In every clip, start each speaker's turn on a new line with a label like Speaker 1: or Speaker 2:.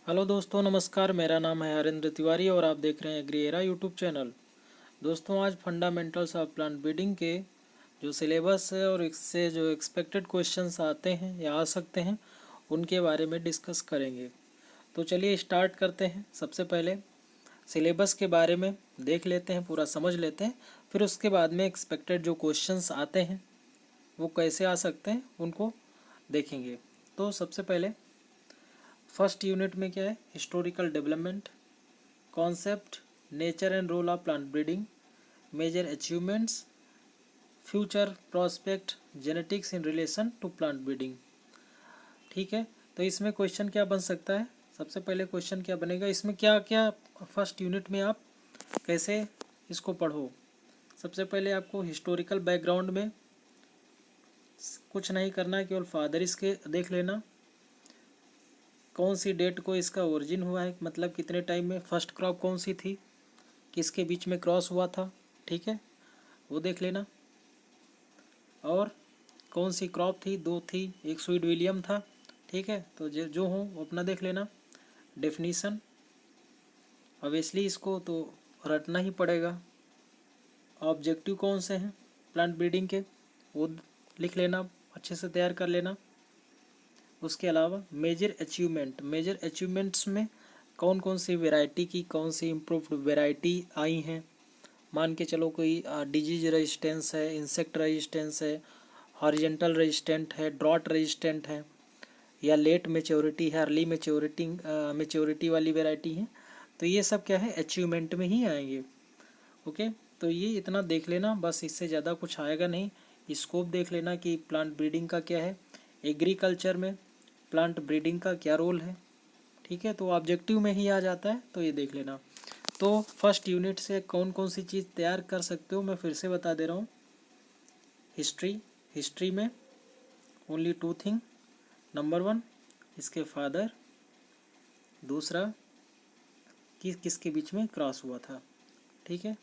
Speaker 1: Hello दोस्तों, नमस्कार। मेरा नाम है हरेंद्र तिवारी और आप देख रहे हैं एग्रीएरा यूट्यूब चैनल। दोस्तों, आज फंडामेंटल्स ऑफ प्लांट ब्रीडिंग के जो सिलेबस है और इससे जो एक्सपेक्टेड क्वेश्चंस आते हैं या आ सकते हैं उनके बारे में डिस्कस करेंगे। तो चलिए स्टार्ट करते हैं। सबसे पहले सिलेबस के बारे में देख लेते हैं, पूरा समझ लेते हैं। फिर उसके बाद में एक्सपेक्टेड जो क्वेश्चंस आते हैं वो कैसे आ सकते हैं उनको देखेंगे। तो सबसे पहले फर्स्ट यूनिट में क्या है, historical development, concept, nature and role of plant breeding, major achievements, future prospect, genetics in relation to plant breeding. ठीक है, तो इसमें क्वेश्चन क्या बन सकता है। सबसे पहले क्वेश्चन क्या बनेगा, इसमें क्या क्या फर्स्ट यूनिट में आप कैसे इसको पढ़ो। सबसे पहले आपको हिस्टोरिकल बैकग्राउंड में कुछ नहीं करना है, केवल फादर इसके देख लेना। कौन सी डेट को इसका ओरिजिन हुआ है, मतलब कितने टाइम में, फर्स्ट क्रॉप कौन सी थी, किसके बीच में क्रॉस हुआ था, ठीक है, वो देख लेना। और कौन सी क्रॉप थी, दो थी, एक स्वीट विलियम था, ठीक है। तो जो हो वो अपना देख लेना। डेफिनीशन, ऑब्वियसली इसको तो रटना ही पड़ेगा। ऑब्जेक्टिव कौन से हैं प्लांट ब्रीडिंग के, वो लिख लेना, अच्छे से तैयार कर लेना। उसके अलावा मेजर अचीवमेंट्स में कौन कौन सी वैरायटी की कौन सी इम्प्रूव्ड वैरायटी आई हैं। मान के चलो कोई डिजीज रेजिस्टेंस है, इंसेक्ट रेजिस्टेंस है, हॉरिजेंटल रेजिस्टेंट है, ड्रॉट रेजिस्टेंट है, या लेट मेच्योरिटी है, अर्ली मेच्योरिटी वाली वैरायटी है। तो ये सब क्या है, अचीवमेंट में ही आएंगे। ओके, तो ये इतना देख लेना बस, इससे ज़्यादा कुछ आएगा नहीं। स्कोप देख लेना कि प्लांट ब्रीडिंग का क्या है, एग्रीकल्चर में प्लांट ब्रीडिंग का क्या रोल है, ठीक है। तो ऑब्जेक्टिव में ही आ जाता है, तो ये देख लेना। तो फर्स्ट यूनिट से कौन कौन सी चीज़ तैयार कर सकते हो मैं फिर से बता दे रहा हूँ। हिस्ट्री में only two thing. Number one, इसके फादर। दूसरा, किसके बीच में क्रॉस हुआ था, ठीक है।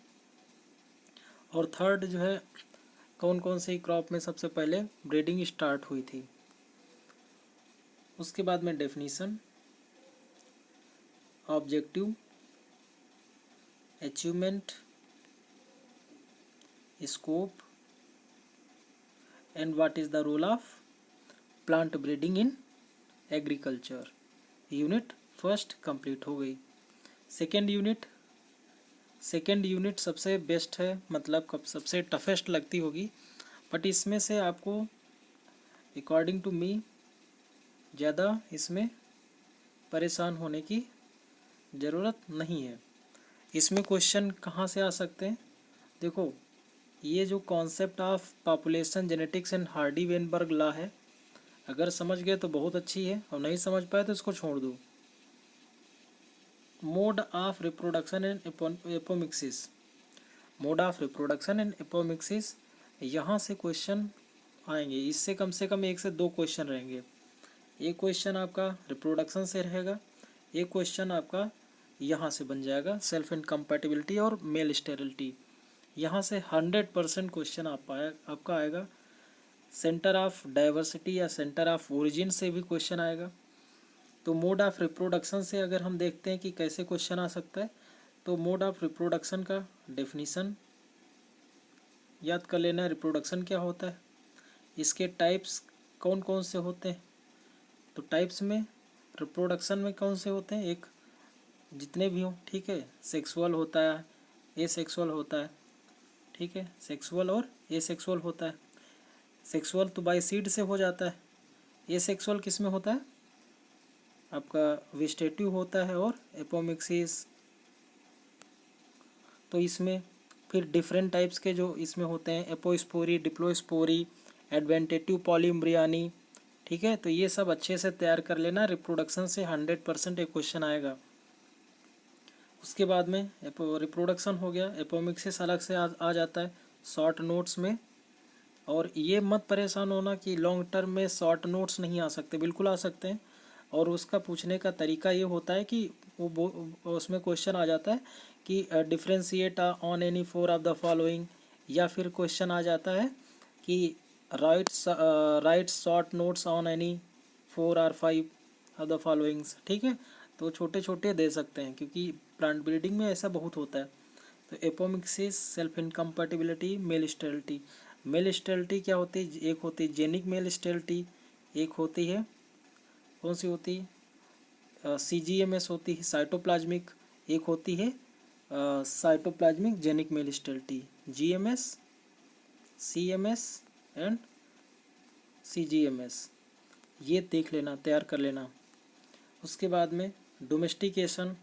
Speaker 1: और थर्ड जो है, कौन कौन सी क्रॉप में सबसे पहले ब्रीडिंग स्टार्ट हुई थी। उसके बाद में definition, objective, achievement, scope and what is the role of plant breeding in agriculture. Unit first complete हो गई। सेकेंड यूनिट सबसे बेस्ट है, मतलब कब सबसे टफेस्ट लगती होगी, बट इसमें से आपको अकॉर्डिंग टू मी ज़्यादा इसमें परेशान होने की ज़रूरत नहीं है। इसमें क्वेश्चन कहाँ से आ सकते हैं, देखो, ये जो concept of population genetics and Hardy Weinberg law है, अगर समझ गए तो बहुत अच्छी है, और नहीं समझ पाए तो इसको छोड़ दो। Mode of reproduction and apomixis, यहाँ से क्वेश्चन आएंगे। इससे कम से कम एक से दो क्वेश्चन रहेंगे। एक क्वेश्चन आपका रिप्रोडक्शन से रहेगा, एक क्वेश्चन आपका यहाँ से बन जाएगा सेल्फ इनकम्पैटिबिलिटी और मेल स्टेरिलिटी। यहाँ से 100% क्वेश्चन आपका आएगा। सेंटर ऑफ डाइवर्सिटी या सेंटर ऑफ ओरिजिन से भी क्वेश्चन आएगा। तो मोड ऑफ रिप्रोडक्शन से अगर हम देखते हैं कि कैसे क्वेश्चन आ सकता है, तो मोड ऑफ रिप्रोडक्शन का डेफिनीशन याद कर लेना। रिप्रोडक्शन क्या होता है, इसके टाइप्स कौन कौन से होते हैं। तो टाइप्स में रिप्रोडक्शन में कौन से होते हैं, एक जितने भी हों, ठीक है। सेक्सुअल होता है, एसेक्सुअल होता है, ठीक है, सेक्सुअल और एसेक्सुअल होता है। सेक्सुअल तो बाय सीड से हो जाता है, एसेक्सुअल किस में होता है, आपका वेजिटेटिव होता है, और एपोमिक्सिस। तो इसमें फिर डिफरेंट टाइप्स के जो इसमें होते हैं, एपोस्पोरी, डिप्लोस्पोरी, एडवेंटेटिव पॉलीम्ब्रियानी, ठीक है। तो ये सब अच्छे से तैयार कर लेना, रिप्रोडक्शन से 100% एक क्वेश्चन आएगा। उसके बाद में रिप्रोडक्शन हो गया, एपोमिक्सिस अलग से आ जाता है शॉर्ट नोट्स में। और ये मत परेशान होना कि लॉन्ग टर्म में शॉर्ट नोट्स नहीं आ सकते, बिल्कुल आ सकते हैं। और उसका पूछने का तरीका ये होता है कि उसमें क्वेश्चन आ जाता है कि differentiate on any four of the following, या फिर क्वेश्चन आ जाता है कि right short notes on any 4 or 5 of the followings, ठीक है। तो छोटे छोटे दे सकते हैं क्योंकि प्लांट ब्रीडिंग में ऐसा बहुत होता है। तो apomixis, self incompatibility, male sterility. Male sterility क्या होती है? एक होती है जेनिक मेल स्टेरिलिटी, एक होती है कौन सी होती है? CGMS होती है साइटोप्लाज्मिक, एक होती है cytoplasmic genic male sterility. GMS, CMS and CGMS, ये देख लेना, तैयार कर लेना। उसके बाद में डोमेस्टिकेशन।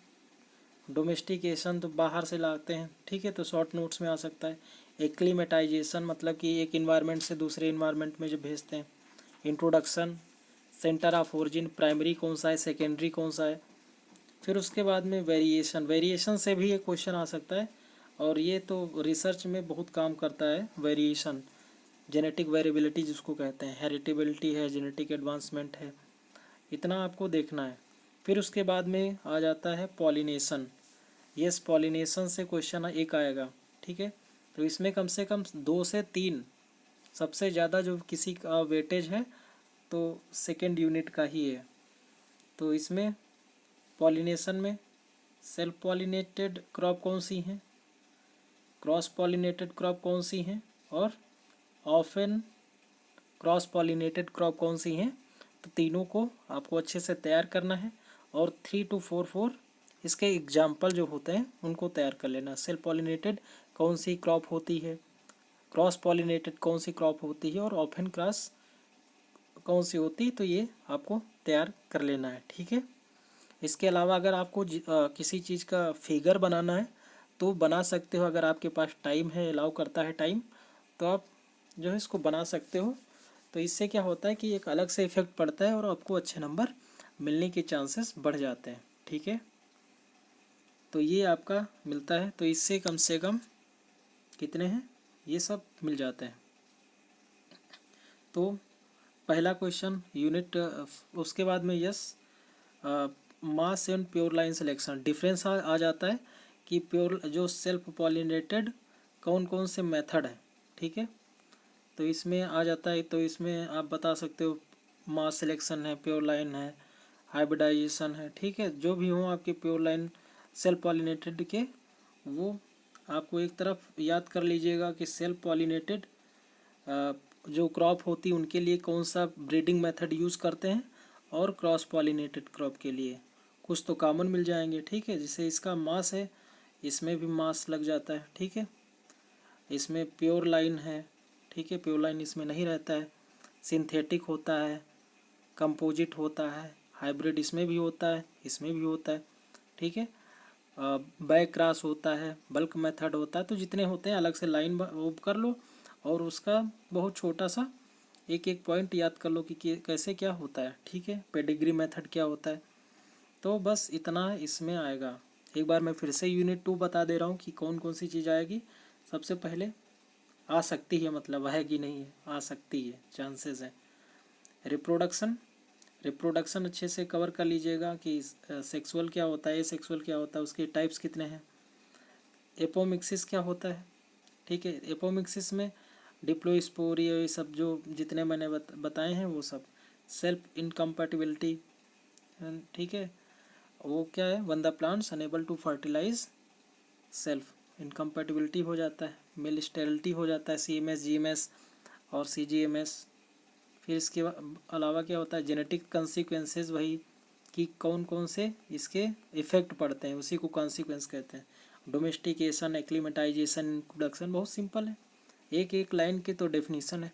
Speaker 1: डोमेस्टिकेशन तो बाहर से लाते हैं, ठीक है, तो शॉर्ट नोट्स में आ सकता है। एक्लीमेटाइजेशन मतलब कि एक इन्वायरमेंट से दूसरे इन्वायरमेंट में जब भेजते हैं। Introduction, centre of origin, primary कौन सा है, सेकेंडरी कौन सा है। फिर उसके बाद में वेरिएशन। वेरिएशन से भी एक क्वेश्चन आ सकता है और ये तो रिसर्च में बहुत काम करता है। वेरिएशन, जेनेटिक वेरिएबिलिटी जिसको कहते हैं, हेरिटेबिलिटी है, जेनेटिक एडवांसमेंट है, इतना आपको देखना है। फिर उसके बाद में आ जाता है पॉलिनेशन। यस, पॉलिनेशन से क्वेश्चन एक आएगा, ठीक है। तो इसमें कम से कम 2 से 3, सबसे ज़्यादा जो किसी का वेटेज है तो सेकेंड यूनिट का ही है। तो इसमें पॉलिनेशन में सेल्फ पॉलिनेटेड क्रॉप कौन सी हैं, क्रॉस पॉलिनेटेड क्रॉप कौन सी हैं, और ऑफन क्रॉस पॉलिनेटेड क्रॉप कौन सी हैं। तो तीनों को आपको अच्छे से तैयार करना है और 3 to 4 इसके एग्जाम्पल जो होते हैं उनको तैयार कर लेना। सेल्फ पॉलिनेटेड कौन सी क्रॉप होती है, क्रॉस पॉलिनेटेड कौन सी क्रॉप होती है, और ऑफन क्रॉस कौन सी होती है, तो ये आपको तैयार कर लेना है, ठीक है। इसके अलावा अगर आपको किसी चीज़ का फिगर बनाना है तो बना सकते हो, अगर आपके पास टाइम है, अलाउ करता है टाइम, तो आप जो है इसको बना सकते हो। तो इससे क्या होता है कि एक अलग से इफेक्ट पड़ता है और आपको अच्छे नंबर मिलने के चांसेस बढ़ जाते हैं, ठीक है। तो ये आपका मिलता है, तो इससे कम से कम कितने हैं, ये सब मिल जाते हैं। तो पहला क्वेश्चन यूनिट, उसके बाद में yes, mass and pure line selection. Difference आ जाता है कि प्योर जो सेल्फ पॉलिनेटेड कौन कौन से मेथड है, ठीक है। तो इसमें आ जाता है, तो इसमें आप बता सकते हो मास सिलेक्शन है, प्योर लाइन है, हाइब्रिडाइजेशन है, ठीक है। जो भी हो आपके प्योर लाइन सेल्फ पॉलिनेटेड के, वो आपको एक तरफ याद कर लीजिएगा कि सेल्फ पॉलिनेटेड जो क्रॉप होती है उनके लिए कौन सा ब्रीडिंग मेथड यूज़ करते हैं, और क्रॉस पॉलिनेटेड क्रॉप के लिए कुछ तो कॉमन मिल जाएंगे, ठीक है। जैसे इसका मास है, इसमें भी मास लग जाता है, ठीक है। इसमें प्योर लाइन है, ठीक है, प्योर लाइन इसमें नहीं रहता है। सिंथेटिक होता है, कंपोजिट होता है, हाइब्रिड इसमें भी होता है, इसमें भी होता है, ठीक है। बैक क्रॉस होता है, बल्क मेथड होता है। तो जितने होते हैं अलग से लाइन वो कर लो और उसका बहुत छोटा सा एक एक पॉइंट याद कर लो कि कैसे क्या होता है, ठीक है। पेडिग्री मेथड क्या होता है। तो बस इतना इसमें आएगा। एक बार मैं फिर से यूनिट 2 बता दे रहा हूँ कि कौन कौन सी चीज़ आएगी। सबसे पहले आ सकती है, मतलब है कि नहीं है, आ सकती है, चांसेस है। रिप्रोडक्शन, रिप्रोडक्शन अच्छे से कवर कर लीजिएगा कि सेक्सुअल क्या होता है, सेक्सुअल क्या होता है, उसके टाइप्स कितने हैं। एपोमिक्सिस क्या होता है, ठीक है। एपोमिक्सिस में डिप्लोस्पोरिया, ये सब जो जितने मैंने बताए हैं वो सब। सेल्फ इनकम्पैटिबिलिटी, ठीक है, वो क्या है, when the plants unable to fertilise self, incompatibility हो जाता है। मेल स्टेरिलिटी हो जाता है, CMS, GMS और CGMS। फिर इसके अलावा क्या होता है, जेनेटिक कॉन्सिक्वेंसेस, वही कि कौन कौन से इसके इफ़ेक्ट पड़ते हैं, उसी को कॉन्सिक्वेंस कहते हैं। डोमेस्टिकेशन, एक्लीमेटाइजेशन, इंट्रोडक्शन बहुत सिंपल है, एक एक लाइन की तो डेफिनीशन है।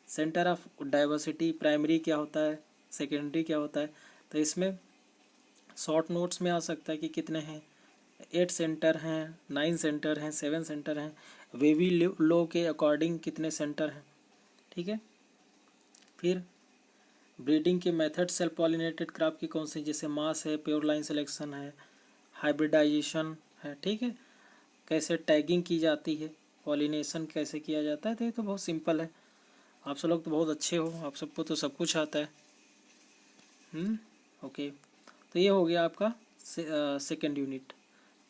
Speaker 1: सेंटर ऑफ डाइवर्सिटी, प्राइमरी क्या होता है, सेकेंडरी क्या होता है। तो इसमें शॉर्ट नोट्स में आ सकता है कि कितने हैं, 8 सेंटर हैं, 9 सेंटर हैं, 7 सेंटर हैं। वेवी लो के अकॉर्डिंग कितने सेंटर हैं, ठीक है। फिर ब्रीडिंग के मेथड सेल्फ पॉलिनेटेड क्रॉप की कौन सी, जैसे मास है, प्योर लाइन सिलेक्शन है, हाइब्रिडाइजेशन है, ठीक है। कैसे टैगिंग की जाती है, पॉलिनेशन कैसे किया जाता है। तो ये तो बहुत सिंपल है, आप सब लोग तो बहुत अच्छे हो, आप सबको तो सब कुछ आता है। ओके, तो ये हो गया आपका सेकेंड यूनिट।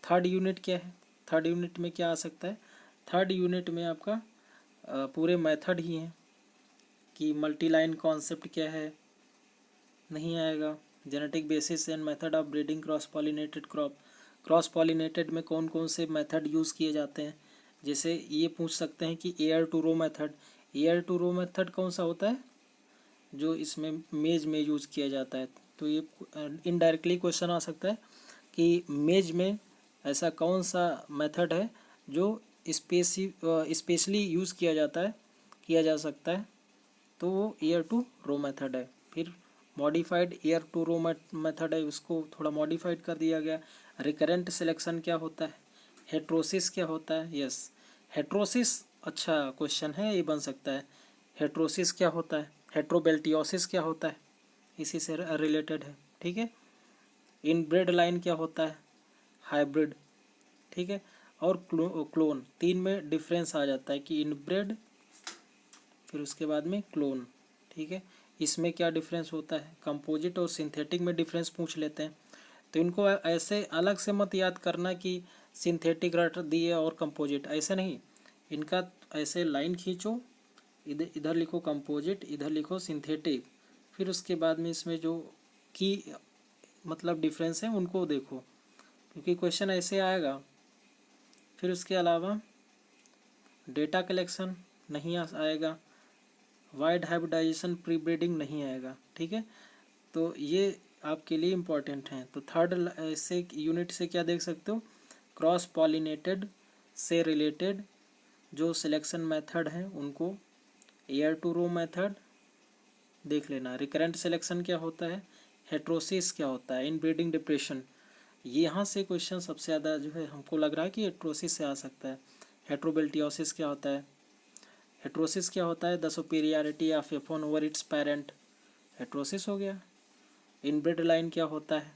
Speaker 1: थर्ड यूनिट क्या है, थर्ड यूनिट में क्या आ सकता है। थर्ड यूनिट में आपका पूरे मेथड ही हैं कि मल्टी लाइन कॉन्सेप्ट क्या है, नहीं आएगा। Genetic basis and method of breeding cross pollinated crop. Cross pollinated में कौन कौन से मेथड यूज़ किए जाते हैं, जैसे ये पूछ सकते हैं कि ear to row method. Ear to row method कौन सा होता है, जो इसमें मेज में यूज़ किया जाता है। तो ये इनडायरेक्टली क्वेश्चन आ सकता है कि मेज में ऐसा कौन सा मेथड है जो स्पेशली यूज़ किया जा सकता है, तो वो एयर टू रो मेथड है। फिर modified ear to row method है, उसको थोड़ा मॉडिफाइड कर दिया गया। रिकरेंट सिलेक्शन क्या होता है, हेट्रोसिस क्या होता है। यस, हेट्रोसिस अच्छा क्वेश्चन है, ये बन सकता है। हेट्रोसिस क्या होता है, हेट्रोबेल्टियोसिस क्या होता है, इसी से रिलेटेड है। ठीक है, इनब्रेड लाइन क्या होता है, हाइब्रिड। ठीक है, और क्लोन, तीन में डिफरेंस आ जाता है कि इनब्रेड फिर उसके बाद में क्लोन। ठीक है, इसमें क्या डिफरेंस होता है, कंपोजिट और सिंथेटिक में डिफरेंस पूछ लेते हैं। तो इनको ऐसे अलग से मत याद करना कि सिंथेटिक रट दिए और कंपोजिट, ऐसे नहीं। इनका ऐसे लाइन खींचो, इधर इधर लिखो कंपोजिट, इधर लिखो सिंथेटिक, फिर उसके बाद में इसमें जो की मतलब डिफरेंस है उनको देखो, क्योंकि क्वेश्चन ऐसे आएगा। फिर उसके अलावा डेटा कलेक्शन नहीं आएगा, वाइड हाइब्रिडाइजेशन प्री ब्रीडिंग नहीं आएगा। ठीक है, तो ये आपके लिए इम्पोर्टेंट हैं। तो थर्ड ऐसे यूनिट से क्या देख सकते हो, क्रॉस पॉलिनेटेड से रिलेटेड जो सिलेक्शन मेथड हैं उनको एयर टू रो मेथड देख लेना। रिकरेंट सिलेक्शन क्या होता है, हेट्रोसिस क्या होता है, इन ब्रीडिंग डिप्रेशन। यहाँ से क्वेश्चन सबसे ज़्यादा जो है हमको लग रहा है कि हेट्रोसिस से आ सकता है। हेट्रोबेल्टियोसिस क्या होता है, हेट्रोसिस क्या होता है, the superiority of A phone over it's parent, heterosis हो गया। इनब्रेड लाइन क्या होता है,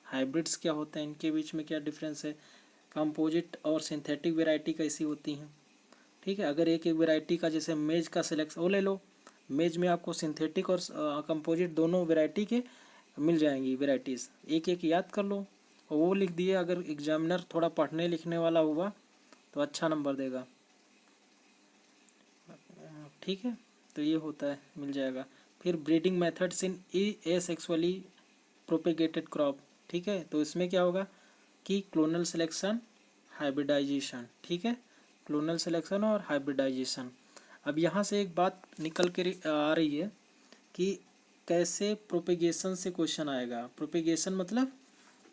Speaker 1: हाइब्रिड्स क्या होते हैं, इनके बीच में क्या डिफरेंस है, कंपोजिट और सिंथेटिक वैरायटी कैसी होती हैं। ठीक है, अगर एक एक वैरायटी का जैसे मेज का सिलेक्शन वो ले लो, मेज में आपको सिंथेटिक और कंपोजिट दोनों वैरायटी के मिल जाएंगी वैरायटीज़, एक एक याद कर लो और वो लिख दिए। अगर एग्जामिनर थोड़ा पढ़ने लिखने वाला हुआ तो अच्छा नंबर देगा। ठीक है, तो ये होता है, मिल जाएगा। फिर breeding methods in asexually propagated crop. ठीक है, तो इसमें क्या होगा कि क्लोनल सिलेक्शन, हाइब्रिडाइजेशन। ठीक है, क्लोनल सिलेक्शन और हाइब्रिडाइजेशन। अब यहाँ से एक बात निकल के आ रही है कि कैसे प्रोपेगेशन से क्वेश्चन आएगा। प्रोपेगेशन मतलब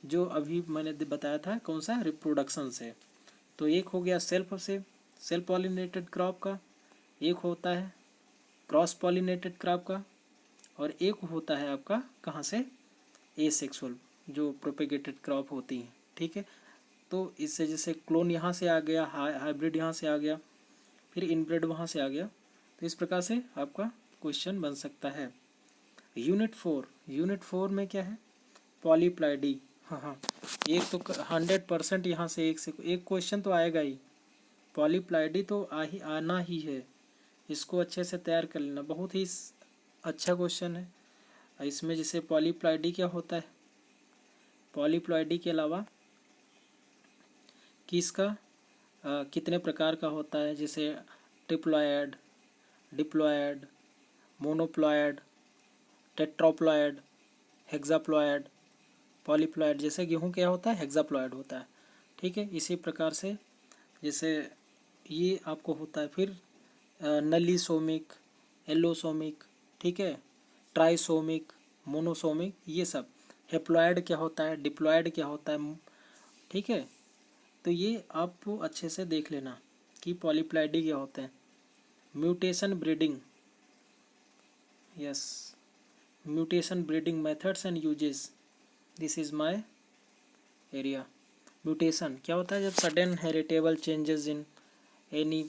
Speaker 1: जो अभी मैंने बताया था, कौन सा, रिप्रोडक्शन से। तो एक हो गया सेल्फ पॉलिनेटेड क्रॉप का, एक होता है क्रॉस पॉलिनेटेड क्रॉप का, और एक होता है आपका कहाँ से, एसेक्सुअल जो प्रोपेगेटेड क्रॉप होती हैं। ठीक है, तो इससे जैसे क्लोन यहाँ से आ गया, हाइब्रिड यहाँ से आ गया, फिर इनब्रेड वहाँ से आ गया। तो इस प्रकार से आपका क्वेश्चन बन सकता है। यूनिट 4 में क्या है, पॉलीप्लाइडी। हाँ, एक तो 100% यहाँ से एक क्वेश्चन तो आएगा ही, पॉलीप्लाइडी तो आना ही है। इसको अच्छे से तैयार कर लेना, बहुत ही अच्छा क्वेश्चन है। इसमें जैसे पॉलीप्लाइडी क्या होता है, पॉलीप्लाइडी के अलावा किसका कितने प्रकार का होता है, जैसे ट्रिप्लॉयड, डिप्लॉयड, मोनोप्लॉयड, टेट्राप्लॉयड, हेक्साप्लॉयड, पॉलीप्लॉयड। जैसे गेहूँ क्या होता है, हेक्साप्लॉयड होता है। ठीक है, इसी प्रकार से जैसे ये आपको होता है। फिर नलीसोमिक, एलोसोमिक, ठीक है, ट्राइसोमिक, मोनोसोमिक, ये सब। हेप्लॉयड क्या होता है, डिप्लॉयड क्या होता है। ठीक है, तो ये आप अच्छे से देख लेना कि पॉलीप्लाइडी क्या होते हैं। Mutation breeding, yes, mutation breeding methods and uses, this is my area. Mutation क्या होता है, जब sudden heritable changes in any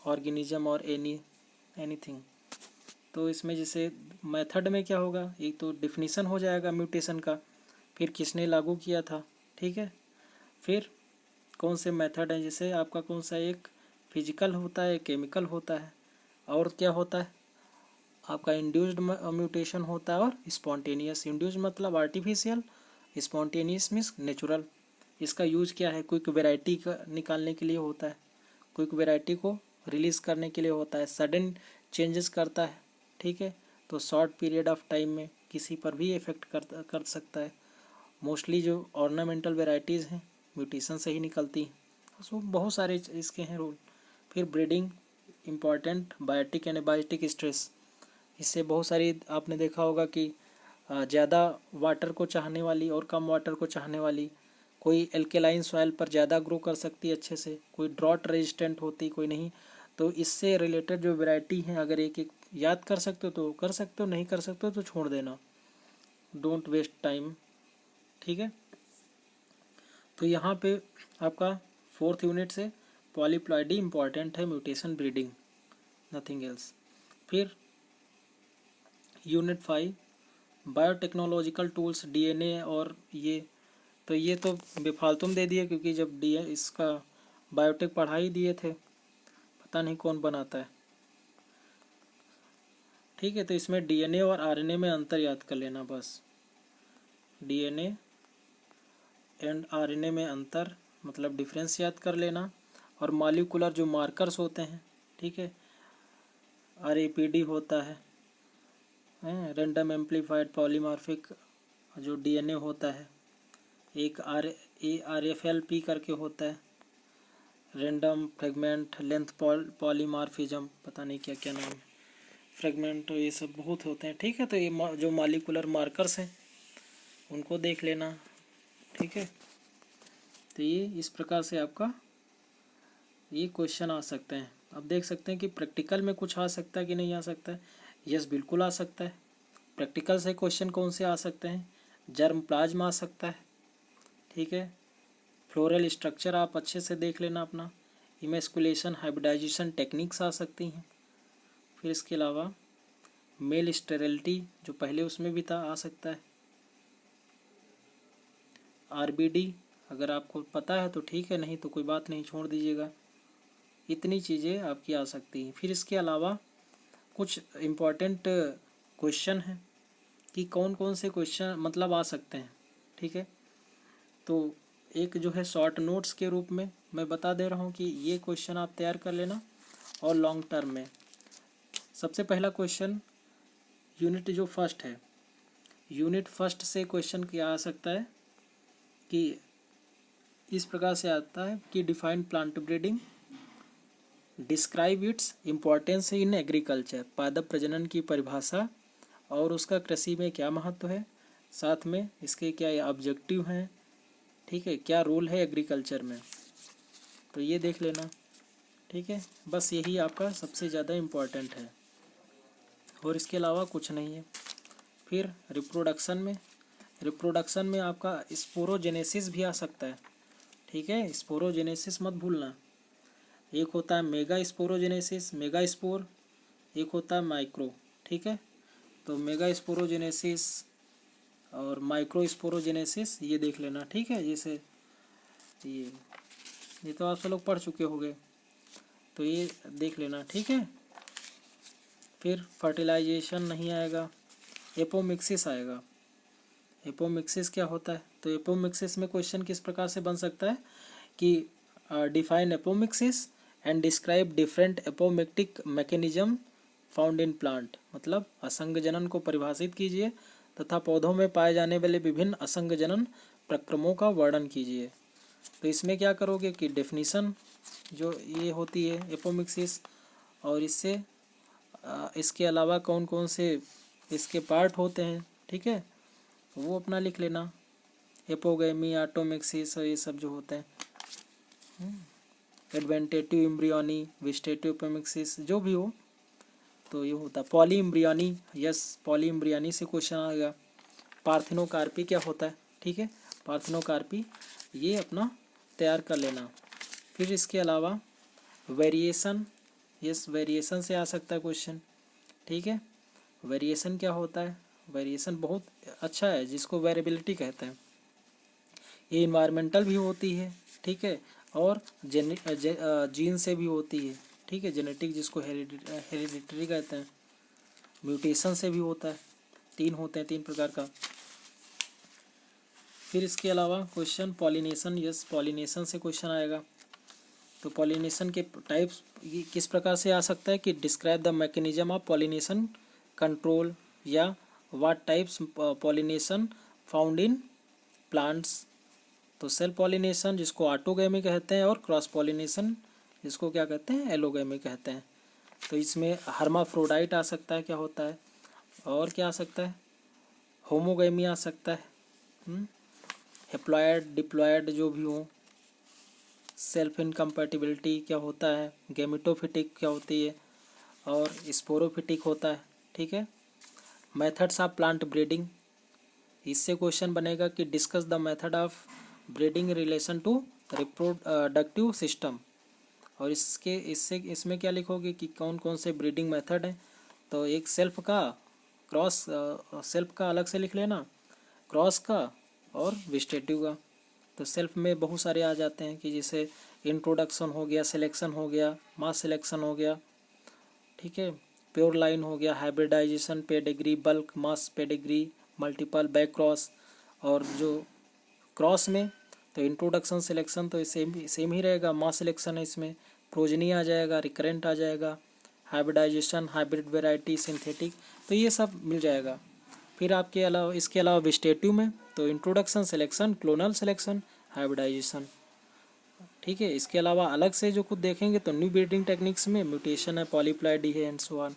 Speaker 1: organism और एनीथिंग। तो इसमें जैसे मेथड में क्या होगा, एक तो डिफिनीसन हो जाएगा म्यूटेशन का, फिर किसने लागू किया था। ठीक है, फिर कौन से मेथड हैं, जैसे आपका कौन सा एक फिजिकल होता है, केमिकल होता है, और क्या होता है आपका इंड्यूस्ड म्यूटेशन होता है, और स्पॉन्टेनियस। इंड्यूस्ड मतलब आर्टिफिशियल, स्पॉन्टेनियस मीन्स नेचुरल। इसका यूज क्या है, क्विक वैरायटी का निकालने के लिए होता है, क्विक वैरायटी को रिलीज़ करने के लिए होता है, सडन चेंजेस करता है। ठीक है, तो शॉर्ट पीरियड ऑफ टाइम में किसी पर भी इफेक्ट कर सकता है। मोस्टली जो ऑर्नामेंटल वेराइटीज़ हैं म्यूटेशन से ही निकलती हैं। सो बहुत सारे इसके हैं रोल। फिर breeding important, biotic antibiotic stress, इससे बहुत सारी आपने देखा होगा कि ज़्यादा वाटर को चाहने वाली और कम वाटर को चाहने वाली, कोई एल्केलाइन सॉइल पर ज़्यादा ग्रो कर सकती है अच्छे से, कोई ड्रॉट रेजिस्टेंट होती, कोई नहीं। तो इससे रिलेटेड जो वैरायटी हैं अगर एक एक याद कर सकते हो तो कर सकते हो, नहीं कर सकते हो तो छोड़ देना, डोंट वेस्ट टाइम। ठीक है, तो यहाँ पे आपका 4th यूनिट से पॉलीप्लॉइडी इम्पॉर्टेंट है, म्यूटेशन ब्रीडिंग, नथिंग एल्स। फिर यूनिट 5 बायोटेक्नोलॉजिकल टूल्स, डीएनए और ये तो बेफालतू में दे दिए क्योंकि जब इसका बायोटेक पढ़ाई दिए थे, पता नहीं कौन बनाता है। ठीक है, तो इसमें डीएनए और आरएनए में अंतर याद कर लेना बस। डीएनए एंड आरएनए में अंतर मतलब डिफरेंस याद कर लेना। और मॉलिक्यूलर जो मार्कर्स होते हैं, ठीक है, आरएपीडी होता है, रैंडम एम्प्लीफाइड पॉलीमॉर्फिक जो डीएनए होता है, एक आरएफएलपी करके होता है, रैंडम फ्रेगमेंट लेंथ पॉलीमॉर्फिज्म, पता नहीं क्या क्या नाम है, फ्रेगमेंट, ये सब बहुत होते हैं। ठीक है, तो ये जो मॉलिक्यूलर मार्कर्स हैं उनको देख लेना। ठीक है, तो ये इस प्रकार से आपका ये क्वेश्चन आ सकते हैं। अब देख सकते हैं कि प्रैक्टिकल में कुछ आ सकता है कि नहीं आ सकता है। यस, बिल्कुल आ सकता है। प्रैक्टिकल से क्वेश्चन कौन से आ सकते हैं, जर्म प्लाज्म आ सकता है। ठीक है, फ्लोरल स्ट्रक्चर आप अच्छे से देख लेना अपना, इमेस्कुलेशन हाइब्रिडाइजेशन टेक्निक्स आ सकती हैं। फिर इसके अलावा मेल स्टेरिलिटी जो पहले उसमें भी था आ सकता है। आरबीडी अगर आपको पता है तो ठीक है, नहीं तो कोई बात नहीं, छोड़ दीजिएगा। इतनी चीज़ें आपकी आ सकती हैं। फिर इसके अलावा कुछ इम्पॉर्टेंट क्वेश्चन हैं कि कौन कौन से क्वेश्चन मतलब आ सकते हैं। ठीक है, तो एक जो है शॉर्ट नोट्स के रूप में मैं बता दे रहा हूँ कि ये क्वेश्चन आप तैयार कर लेना। और लॉन्ग टर्म में सबसे पहला क्वेश्चन यूनिट जो फर्स्ट है, यूनिट फर्स्ट से क्वेश्चन क्या आ सकता है कि इस प्रकार से आता है कि define plant breeding, describe its importance in agriculture, पादप प्रजनन की परिभाषा और उसका कृषि में क्या महत्व है, साथ में इसके क्या ऑब्जेक्टिव हैं। ठीक है, क्या रोल है एग्रीकल्चर में, तो ये देख लेना। ठीक है, बस यही आपका सबसे ज़्यादा इम्पोर्टेंट है और इसके अलावा कुछ नहीं है। फिर रिप्रोडक्शन में आपका स्पोरोजेनेसिस भी आ सकता है। ठीक है, स्पोरोजेनेसिस मत भूलना। एक होता है मेगा स्पोरोजेनेसिस, मेगा स्पोर, एक होता है माइक्रो। ठीक है, तो मेगा स्पोरोजेनेसिस और माइक्रो स्पोरोजेनेसिस ये देख लेना। ठीक है, जैसे ये तो आप सब लोग पढ़ चुके होंगे, तो ये देख लेना। ठीक है, फिर फर्टिलाइजेशन नहीं आएगा, एपोमिक्सिस आएगा। एपोमिक्सिस क्या होता है, तो एपोमिक्सिस में क्वेश्चन किस प्रकार से बन सकता है कि define apomixis and describe different apomictic mechanism found in plant, मतलब असंग जनन को परिभाषित कीजिए तथा पौधों में पाए जाने वाले विभिन्न असंग जनन प्रक्रमों का वर्णन कीजिए। तो इसमें क्या करोगे कि डेफिनीशन जो ये होती है एपोमिक्सिस, और इससे इसके अलावा कौन कौन से इसके पार्ट होते हैं, ठीक है, वो अपना लिख लेना। एपोगेमी, ऑटोमिक्सिस और ये सब जो होते हैं, एडवेंटेटिव एम्ब्रियोनी, वेजिटेटिव एपोमिक्सिस जो भी हो, तो ये होता है poly embryony. Yes, poly embryony से क्वेश्चन आएगा। पार्थिनोकार्पी क्या होता है, ठीक है, पार्थिनोकार्पी ये अपना तैयार कर लेना। फिर इसके अलावा वेरिएशन, यस, वेरिएशन से आ सकता है क्वेश्चन। ठीक है, वेरिएशन क्या होता है, वेरिएशन बहुत अच्छा है जिसको वेरिएबिलिटी कहते हैं। ये इन्वायरमेंटल भी होती है, ठीक है, और जीन से भी होती है। ठीक है, जेनेटिक जिसको हेरिडिटरी कहते हैं, म्यूटेशन से भी होता है। तीन होते हैं, तीन प्रकार का। फिर इसके अलावा क्वेश्चन पॉलिनेशन, यस, पॉलिनेशन से क्वेश्चन आएगा। तो पॉलिनेशन के टाइप्स किस प्रकार से आ सकता है कि describe the mechanism of pollination control या what types pollination found in plants. तो सेल्फ पॉलिनेशन जिसको ऑटोगैमी कहते हैं और क्रॉस पॉलिनेशन जिसको क्या कहते हैं, एलोगैमी कहते हैं। तो इसमें हर्माफ्रोडाइट आ सकता है, क्या होता है, और क्या आ सकता है, होमोगैमी आ सकता है, हेप्लॉयड डिप्लॉयड जो भी हो, सेल्फ इनकम्पैटिबिलिटी क्या होता है, गेमिटोफिटिक क्या होती है, और स्पोरोफिटिक होता है। ठीक है। मेथड्स ऑफ प्लांट ब्रीडिंग, इससे क्वेश्चन बनेगा कि discuss the method of breeding relation to reproductive system. और इसमें क्या लिखोगे कि कौन कौन से ब्रीडिंग मेथड हैं। तो एक सेल्फ का, क्रॉस, सेल्फ का अलग से लिख लेना, क्रॉस का और वेजिटेटिव का। तो सेल्फ में बहुत सारे आ जाते हैं कि जैसे इंट्रोडक्शन हो गया, सिलेक्शन हो गया, मास सिलेक्शन हो गया, ठीक है, प्योर लाइन हो गया, हाइब्रिडाइजेशन, पेडिग्री, बल्क, मास पेडिग्री, मल्टीपल, बैक क्रॉस। और जो क्रॉस में तो इंट्रोडक्शन सिलेक्शन तो सेम ही रहेगा, मास सिलेक्शन है, इसमें प्रोजनी आ जाएगा, रिकरेंट आ जाएगा, हाइब्रिडाइजेशन, हाइब्रिड वेराइटी, सिंथेटिक, तो ये सब मिल जाएगा। फिर आपके अलावा, इसके अलावा वेजिटेटिव में तो introduction selection, clonal selection, hybridisation. ठीक है। इसके अलावा अलग से जो कुछ देखेंगे तो न्यू ब्रीडिंग टेक्निक्स में म्यूटेशन है, पॉलीप्लॉइडी है, एंड सो ऑन।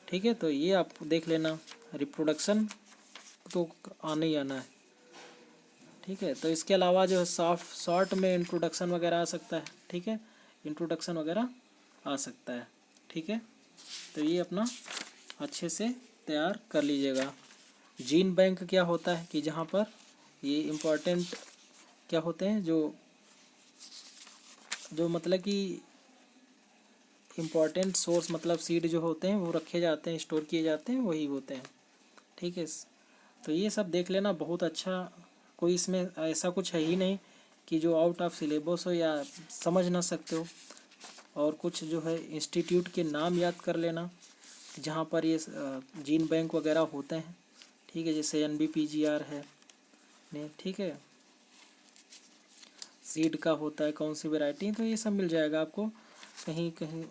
Speaker 1: ठीक है। तो ये आप देख लेना, रिप्रोडक्शन तो आना ही आना है। ठीक है। तो इसके अलावा जो है शॉर्ट में इंट्रोडक्शन वगैरह आ सकता है। ठीक है, इंट्रोडक्शन वगैरह आ सकता है। ठीक है। तो ये अपना अच्छे से तैयार कर लीजिएगा। जीन बैंक क्या होता है कि जहाँ पर ये इम्पोर्टेंट क्या होते हैं, जो मतलब कि इम्पोर्टेंट सोर्स, मतलब सीड जो होते हैं वो रखे जाते हैं, स्टोर किए जाते हैं, वही होते हैं। ठीक है। तो ये सब देख लेना, बहुत अच्छा, कोई इसमें ऐसा कुछ है ही नहीं कि जो आउट ऑफ सिलेबस हो या समझ ना सकते हो। और कुछ जो है इंस्टीट्यूट के नाम याद कर लेना जहाँ पर ये जीन बैंक वगैरह होते हैं। ठीक है, जैसे NBPGR है ने, ठीक है, सीड का होता है कौन सी वैरायटी, तो ये सब मिल जाएगा आपको कहीं कहीं।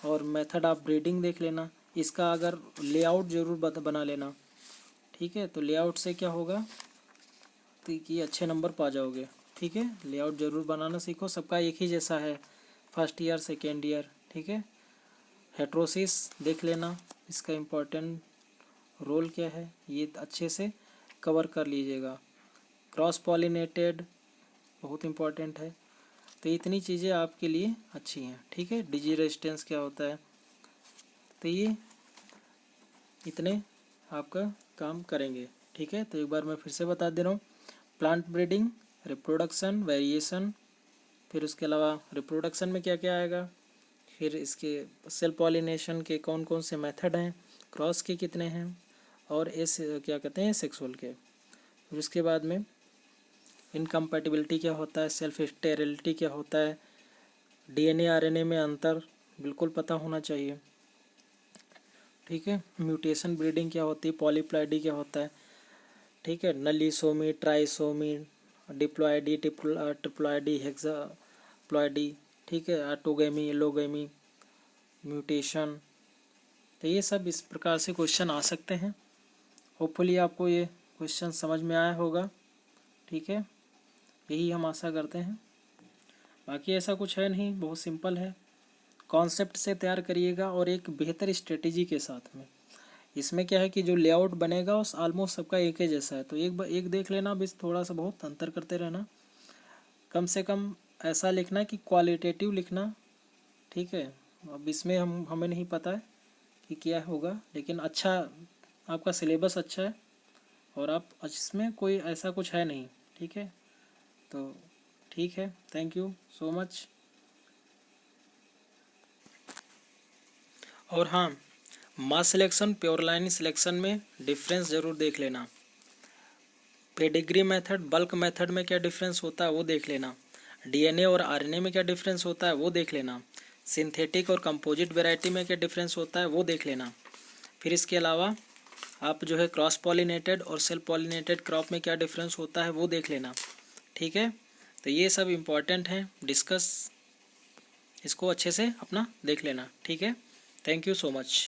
Speaker 1: और मेथड ऑफ ब्रीडिंग देख लेना, इसका अगर लेआउट ज़रूर बना लेना। ठीक है। तो लेआउट से क्या होगा तो कि अच्छे नंबर पा जाओगे। ठीक है, लेआउट ज़रूर बनाना सीखो, सबका एक ही जैसा है, फर्स्ट ईयर सेकेंड ईयर। ठीक है। हेट्रोसिस देख लेना, इसका इम्पोर्टेंट रोल क्या है, ये अच्छे से कवर कर लीजिएगा। क्रॉस पॉलिनेटेड बहुत इम्पोर्टेंट है। तो इतनी चीज़ें आपके लिए अच्छी हैं। ठीक है। डिजीज रेजिस्टेंस क्या होता है, तो ये इतने आपका काम करेंगे। ठीक है। तो एक बार मैं फिर से बता दे रहा हूँ, प्लांट ब्रीडिंग, रिप्रोडक्शन, वेरिएशन, फिर उसके अलावा रिप्रोडक्शन में क्या क्या आएगा, फिर इसके सेल पॉलिनेशन के कौन कौन से मेथड हैं, क्रॉस के कितने हैं, और क्या कहते हैं सेक्सुअल के। फिर उसके बाद में इनकम्पैटिबिलिटी क्या होता है, सेल्फ स्टेरिलिटी क्या होता है, DNA RNA में अंतर बिल्कुल पता होना चाहिए। ठीक है। म्यूटेशन ब्रीडिंग क्या होती है, पॉलीप्लॉइडी क्या होता है। ठीक है। Nullisomy, trisomy, diploidy, triploidy, hexaploidy. ठीक है। ऑटोगैमी, एलोगैमी, म्यूटेशन, तो ये सब इस प्रकार से क्वेश्चन आ सकते हैं। होपफुली आपको ये क्वेश्चन समझ में आया होगा। ठीक है, यही हम आशा करते हैं। बाकी ऐसा कुछ है नहीं, बहुत सिंपल है, कॉन्सेप्ट से तैयार करिएगा और एक बेहतर स्ट्रेटेजी के साथ में। इसमें क्या है कि जो लेआउट बनेगा उस ऑलमोस्ट सबका एक ही जैसा है, तो एक देख लेना, बस थोड़ा सा बहुत अंतर करते रहना। कम से कम ऐसा लिखना कि क्वालिटेटिव लिखना। ठीक है। अब इसमें हमें नहीं पता है कि क्या होगा, लेकिन अच्छा आपका सिलेबस अच्छा है और आप इसमें कोई ऐसा कुछ है नहीं। ठीक है। तो ठीक है, थैंक यू सो मच। और हाँ, मास सिलेक्शन, प्योर लाइन सिलेक्शन में डिफरेंस ज़रूर देख लेना। पेडिग्री मेथड, बल्क मेथड में क्या डिफरेंस होता है वो देख लेना। DNA और RNA में क्या डिफरेंस होता है वो देख लेना। सिंथेटिक और कंपोजिट वैरायटी में क्या डिफरेंस होता है वो देख लेना। फिर इसके अलावा आप जो है क्रॉस पॉलिनेटेड और सेल्फ पॉलिनेटेड क्रॉप में क्या डिफरेंस होता है वो देख लेना। ठीक है। तो ये सब इम्पॉर्टेंट हैं, डिस्कस इसको अच्छे से अपना देख लेना। ठीक है, थैंक यू सो मच।